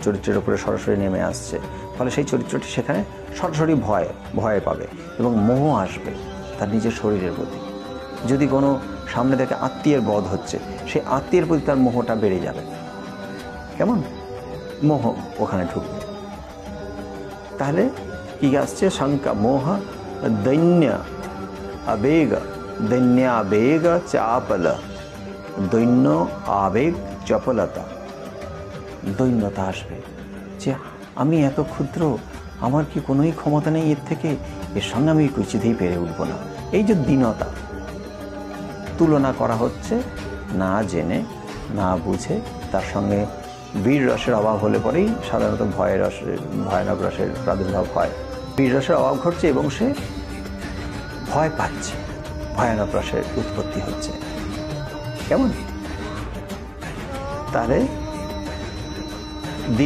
চরিত্রের উপরে সরাসরি নেমে আসছে, ফলে সেই চরিত্রটি সেখানে সরাসরি ভয় পাবে এবং মোহ আসবে তার নিজের শরীরের প্রতি। যদি কোনো সামনে থেকে আত্মীয়ের বধ হচ্ছে, সেই আত্মীয়ের প্রতি তার মোহটা বেড়ে যাবে। কেমন মোহ ওখানে ঢুকবে। তাহলে কি আসছে? শঙ্কা, মোহ, দৈন্য আবেগ, দৈন্যাবেগ চাপল, দৈন্য আবেগ চপলতা। দৈন্যতা আসবে যে আমি এত ক্ষুদ্র, আমার কি কোনোই ক্ষমতা নেই এর থেকে, এর সঙ্গে আমি কিছুতেই পেরে উঠব না। এই যে দীনতা, তুলনা করা হচ্ছে না জেনে না বুঝে। তার সঙ্গে বীর রসের অভাব হলে পরেই সাধারণত ভয়ানক রসের প্রাদুর্ভাব হয়। বীর রসের অভাব ঘটছে এবং সে ভয় পাচ্ছে, ভয়ানক রসের উৎপত্তি হচ্ছে। কেমন? তাহলে